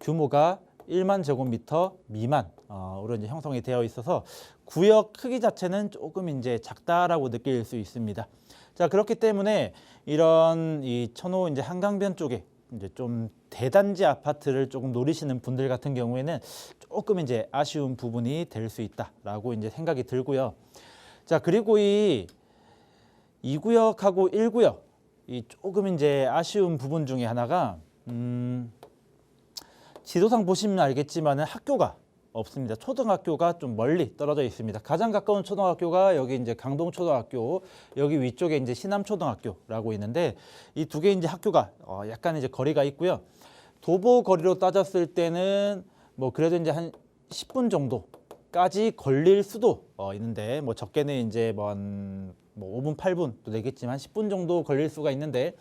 규모가 1만 제곱미터 미만으로 이제 형성이 되어 있어서 구역 크기 자체는 조금 이제 작다라고 느낄 수 있습니다. 자, 그렇기 때문에 이런 이 천호 이제 한강변 쪽에 이제 좀 대단지 아파트를 조금 노리시는 분들 같은 경우에는 조금 이제 아쉬운 부분이 될 수 있다라고 이제 생각이 들고요. 자, 그리고 이 2구역하고 1구역 이 조금 이제 아쉬운 부분 중에 하나가 지도상 보시면 알겠지만은 학교가 없습니다. 초등학교가 좀 멀리 떨어져 있습니다. 가장 가까운 초등학교가 여기 이제 강동초등학교, 여기 위쪽에 이제 신암초등학교라고 있는데 이 두 개 이제 학교가 약간 이제 거리가 있고요. 도보 거리로 따졌을 때는 뭐 그래도 이제 한 10분 정도까지 걸릴 수도 있는데, 뭐 적게는 이제 뭐 5분, 8분도 되겠지만 10분 정도 걸릴 수가 있는데,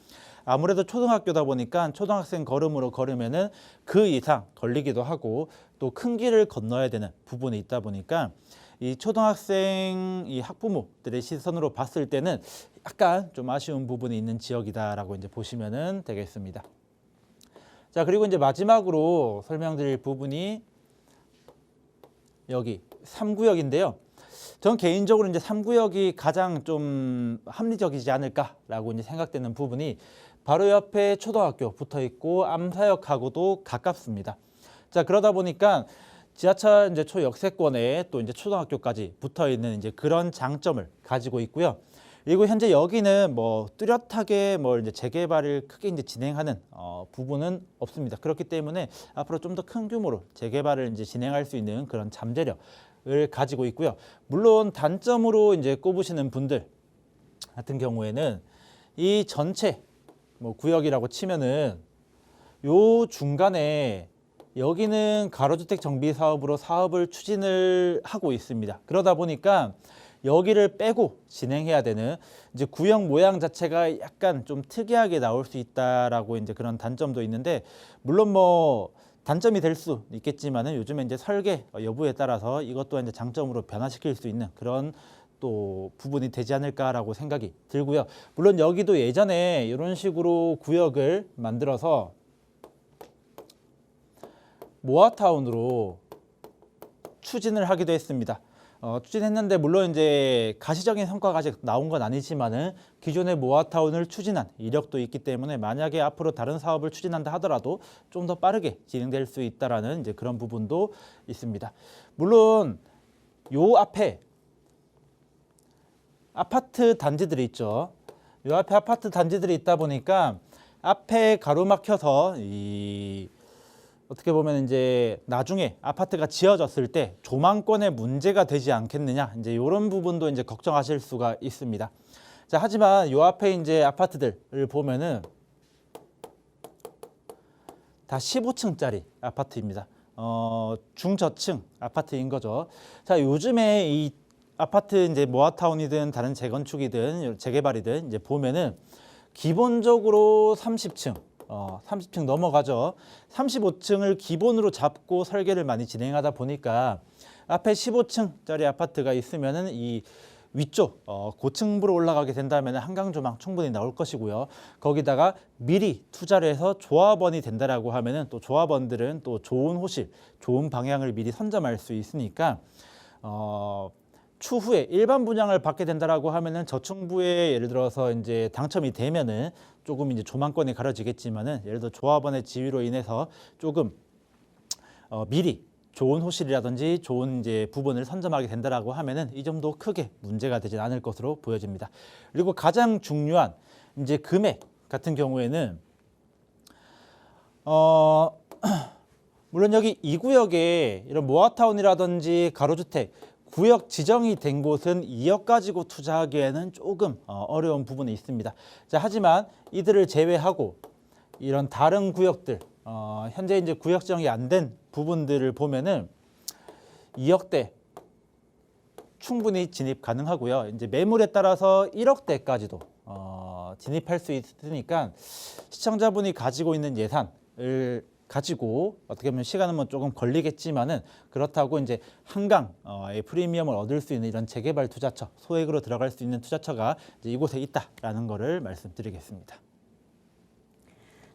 아무래도 초등학교다 보니까 초등학생 걸음으로 걸으면은 그 이상 걸리기도 하고 또 큰 길을 건너야 되는 부분이 있다 보니까 이 초등학생 이 학부모들의 시선으로 봤을 때는 약간 좀 아쉬운 부분이 있는 지역이다라고 이제 보시면은 되겠습니다. 자, 그리고 이제 마지막으로 설명드릴 부분이 여기 3구역인데요. 전 개인적으로 이제 3구역이 가장 좀 합리적이지 않을까라고 이제 생각되는 부분이 바로 옆에 초등학교 붙어 있고 암사역하고도 가깝습니다. 자, 그러다 보니까 지하철 이제 초역세권에 또 이제 초등학교까지 붙어 있는 이제 그런 장점을 가지고 있고요. 그리고 현재 여기는 뭐 뚜렷하게 뭐 이제 재개발을 크게 이제 진행하는 부분은 없습니다. 그렇기 때문에 앞으로 좀 더 큰 규모로 재개발을 이제 진행할 수 있는 그런 잠재력을 가지고 있고요. 물론 단점으로 이제 꼽으시는 분들 같은 경우에는 이 전체 뭐 구역이라고 치면은 요 중간에 여기는 가로주택 정비 사업으로 사업을 추진을 하고 있습니다. 그러다 보니까 여기를 빼고 진행해야 되는 이제 구역 모양 자체가 약간 좀 특이하게 나올 수 있다라고 이제 그런 단점도 있는데, 물론 뭐 단점이 될 수 있겠지만은 요즘에 이제 설계 여부에 따라서 이것도 이제 장점으로 변화시킬 수 있는 그런 또 부분이 되지 않을까라고 생각이 들고요. 물론 여기도 예전에 이런 식으로 구역을 만들어서 모아타운으로 추진을 하기도 했습니다. 추진했는데 물론 이제 가시적인 성과가 아직 나온 건 아니지만은 기존의 모아타운을 추진한 이력도 있기 때문에 만약에 앞으로 다른 사업을 추진한다 하더라도 좀 더 빠르게 진행될 수 있다라는 이제 그런 부분도 있습니다. 물론 요 앞에 아파트 단지들이 있죠. 요 앞에 아파트 단지들이 있다 보니까 앞에 가로막혀서 어떻게 보면 이제 나중에 아파트가 지어졌을 때 조망권에 문제가 되지 않겠느냐, 이제 이런 부분도 이제 걱정하실 수가 있습니다. 자, 하지만 요 앞에 이제 아파트들을 보면은 다 15층짜리 아파트입니다. 중저층 아파트인 거죠. 자, 요즘에 이 아파트 이제 모아타운이든 다른 재건축이든 재개발이든 이제 보면은 기본적으로 30층 30층 넘어가죠. 35층을 기본으로 잡고 설계를 많이 진행하다 보니까 앞에 15층짜리 아파트가 있으면은 이 위쪽 고층부로 올라가게 된다면 한강 조망 충분히 나올 것이고요. 거기다가 미리 투자를 해서 조합원이 된다라고 하면은 또 조합원들은 또 좋은 호실, 좋은 방향을 미리 선점할 수 있으니까 추후에 일반 분양을 받게 된다라고 하면은 저층부에 예를 들어서 이제 당첨이 되면은 조금 이제 조망권이 가려지겠지만은 예를 들어 조합원의 지위로 인해서 조금 미리 좋은 호실이라든지 좋은 이제 부분을 선점하게 된다라고 하면은 이 점도 크게 문제가 되진 않을 것으로 보여집니다. 그리고 가장 중요한 이제 금액 같은 경우에는 물론 여기 이 구역에 이런 모아타운이라든지 가로주택 구역 지정이 된 곳은 2억 가지고 투자하기에는 조금 어려운 부분이 있습니다. 자, 하지만 이들을 제외하고 이런 다른 구역들 현재 이제 구역 지정이 안 된 부분들을 보면은 2억대 충분히 진입 가능하고요. 이제 매물에 따라서 1억대까지도 진입할 수 있으니까 시청자분이 가지고 있는 예산을 가지고 어떻게 보면 시간은 뭐 조금 걸리겠지만은 그렇다고 이제 한강의 프리미엄을 얻을 수 있는 이런 재개발 투자처, 소액으로 들어갈 수 있는 투자처가 이제 이곳에 있다라는 거를 말씀드리겠습니다.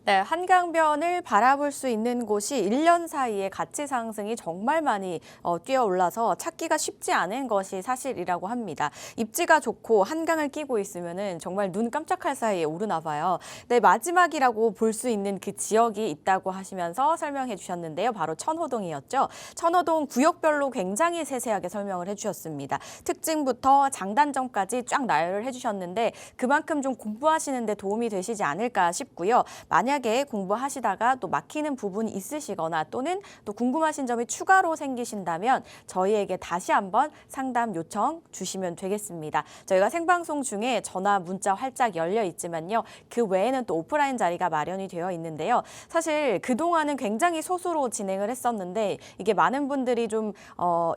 네, 한강변을 바라볼 수 있는 곳이 1년 사이에 가치 상승이 정말 많이 뛰어올라서 찾기가 쉽지 않은 것이 사실이라고 합니다. 입지가 좋고 한강을 끼고 있으면은 정말 눈 깜짝할 사이에 오르나 봐요. 네, 마지막이라고 볼 수 있는 그 지역이 있다고 하시면서 설명해 주셨는데요. 바로 천호동이었죠. 천호동 구역별로 굉장히 세세하게 설명을 해주셨습니다. 특징부터 장단점까지 쫙 나열을 해주셨는데 그만큼 좀 공부하시는 데 도움이 되시지 않을까 싶고요. 만약에 공부하시다가 또 막히는 부분이 있으시거나 또는 또 궁금하신 점이 추가로 생기신다면 저희에게 다시 한번 상담 요청 주시면 되겠습니다. 저희가 생방송 중에 전화, 문자 활짝 열려 있지만요. 그 외에는 또 오프라인 자리가 마련이 되어 있는데요. 사실 그동안은 굉장히 소수로 진행을 했었는데 이게 많은 분들이 좀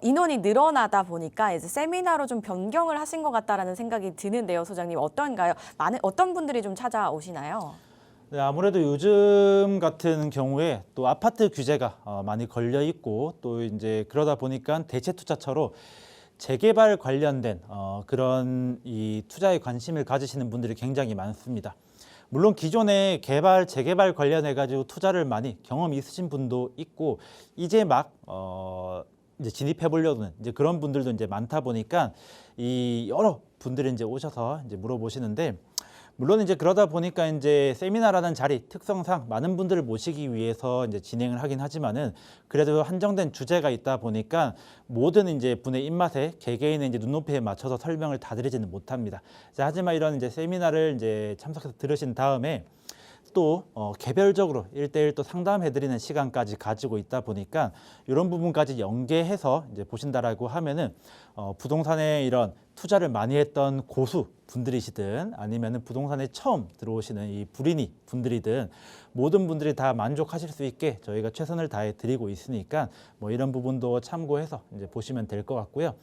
인원이 늘어나다 보니까 이제 세미나로 좀 변경을 하신 것 같다라는 생각이 드는데요. 소장님 어떤가요? 어떤 분들이 좀 찾아오시나요? 네, 아무래도 요즘 같은 경우에 또 아파트 규제가 많이 걸려 있고 또 이제 그러다 보니까 대체 투자처로 재개발 관련된 그런 이 투자에 관심을 가지시는 분들이 굉장히 많습니다. 물론 기존에 개발, 재개발 관련해 가지고 투자를 많이 경험이 있으신 분도 있고 이제 막 이제 진입해 보려는 이제 그런 분들도 이제 많다 보니까 이 여러 분들이 이제 오셔서 이제 물어보시는데 물론 이제 그러다 보니까 이제 세미나라는 자리 특성상 많은 분들을 모시기 위해서 이제 진행을 하긴 하지만은 그래도 한정된 주제가 있다 보니까 모든 이제 분의 입맛에 개개인의 이제 눈높이에 맞춰서 설명을 다 드리지는 못합니다. 자, 하지만 이런 이제 세미나를 이제 참석해서 들으신 다음에 또 개별적으로 1대1 또 상담해드리는 시간까지 가지고 있다 보니까 이런 부분까지 연계해서 이제 보신다라고 하면은 부동산에 이런 투자를 많이 했던 고수 분들이시든 아니면은 부동산에 처음 들어오시는 이 불인이 분들이든 모든 분들이 다 만족하실 수 있게 저희가 최선을 다해 드리고 있으니까 뭐 이런 부분도 참고해서 이제 보시면 될 것 같고요.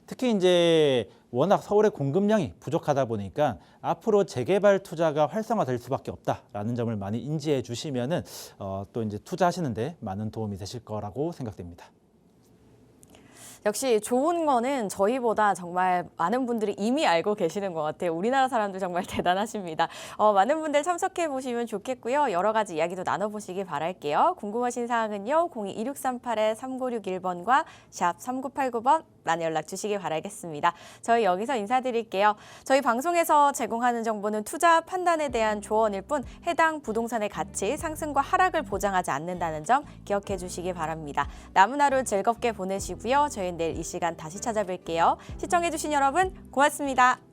특히 이제 워낙 서울의 공급량이 부족하다 보니까 앞으로 재개발 투자가 활성화될 수밖에 없다라는 점을 많이 인지해 주시면은 또 이제 투자하시는데 많은 도움이 되실 거라고 생각됩니다. 역시 좋은 거는 저희보다 정말 많은 분들이 이미 알고 계시는 것 같아요. 우리나라 사람들 정말 대단하십니다. 많은 분들 참석해 보시면 좋겠고요. 여러 가지 이야기도 나눠보시기 바랄게요. 궁금하신 사항은요. 02-2638-3961번과 샵 3989번 많이 연락 주시기 바라겠습니다. 저희 여기서 인사드릴게요. 저희 방송에서 제공하는 정보는 투자 판단에 대한 조언일 뿐 해당 부동산의 가치, 상승과 하락을 보장하지 않는다는 점 기억해 주시기 바랍니다. 남은 하루 즐겁게 보내시고요. 저희는 내일 이 시간 다시 찾아뵐게요. 시청해 주신 여러분 고맙습니다.